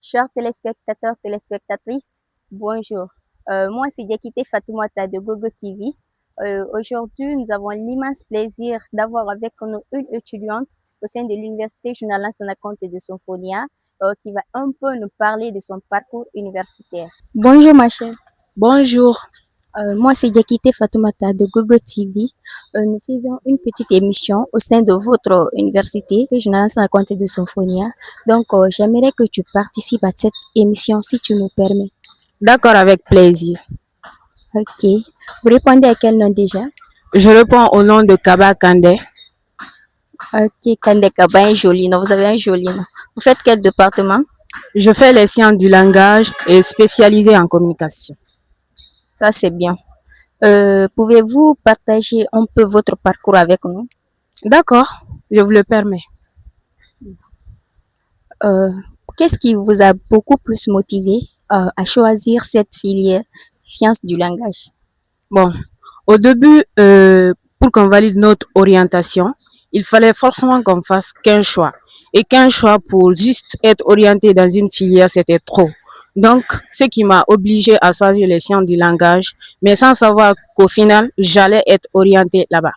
Chers téléspectateurs, téléspectatrices, bonjour. Moi, c'est Diakité Fatoumata de Gogo TV. Aujourd'hui, nous avons l'immense plaisir d'avoir avec nous une étudiante au sein de l'Université Journaliste de Conte de Symphonia qui va un peu nous parler de son parcours universitaire. Bonjour, ma chère. Bonjour. Moi, c'est Diakité Fatoumata de Gogo TV. Nous faisons une petite émission au sein de votre université, Journaliste de Conte de Symphonia. Donc, j'aimerais que tu participes à cette émission si tu me permets. D'accord, avec plaisir. Ok. Vous répondez à quel nom déjà? Je réponds au nom de Kaba Kande. Ok, Kandekaba, un joli nom. Vous avez un joli nom. Vous faites quel département? Je fais les sciences du langage et spécialisé en communication. Ça, c'est bien. Pouvez-vous partager un peu votre parcours avec nous? D'accord, je vous le permets. Euh, Qu'est-ce qui vous a beaucoup plus motivé à choisir cette filière sciences du langage? Bon, au début, pour qu'on valide notre orientation, il fallait forcément qu'on fasse qu'un choix. Et qu'un choix pour juste être orienté dans une filière, c'était trop. Donc, ce qui m'a obligé à choisir les sciences du langage, mais sans savoir qu'au final, j'allais être orienté là-bas.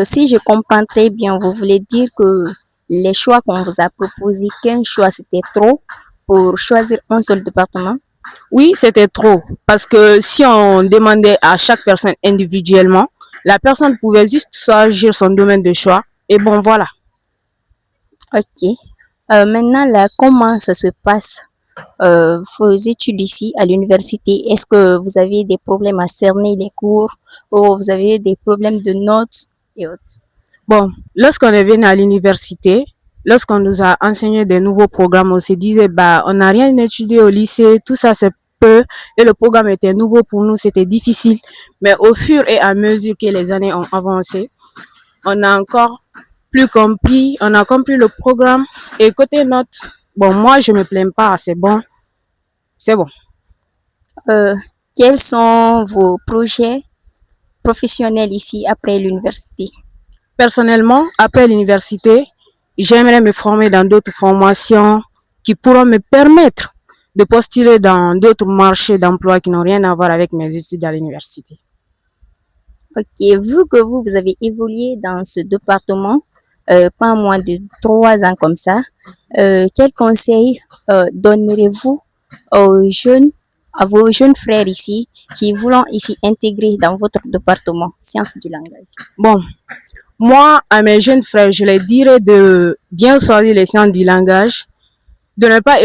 Si je comprends très bien, vous voulez dire que les choix qu'on vous a proposés, qu'un choix c'était trop pour choisir un seul département? Oui, c'était trop. Parce que si on demandait à chaque personne individuellement, la personne pouvait juste choisir son domaine de choix. Et bon, voilà. Ok. Maintenant, là, comment ça se passe vos études ici à l'université? Est-ce que vous avez des problèmes à cerner les cours ou vous avez des problèmes de notes et autres? Bon, lorsqu'on est venu à l'université, lorsqu'on nous a enseigné des nouveaux programmes, on se disait, bah, on n'a rien étudié au lycée, tout ça c'est peu, et le programme était nouveau pour nous, c'était difficile. Mais au fur et à mesure que les années ont avancé, on a encore plus compris, on a compris le programme. Et côté notes, bon, moi, je me plains pas, c'est bon, c'est bon. Euh, Quels sont vos projets professionnels ici après l'université? Personnellement, après l'université, j'aimerais me former dans d'autres formations qui pourront me permettre de postuler dans d'autres marchés d'emploi qui n'ont rien à voir avec mes études à l'université. Ok, vu que vous avez évolué dans ce département, pas moins de 3 ans comme ça, quel conseil donnerez-vous aux jeunes, à vos jeunes frères ici qui voulons ici intégrer dans votre département, sciences du langage? Bon, moi, à mes jeunes frères, je leur dirais de bien choisir les sciences du langage, de ne pas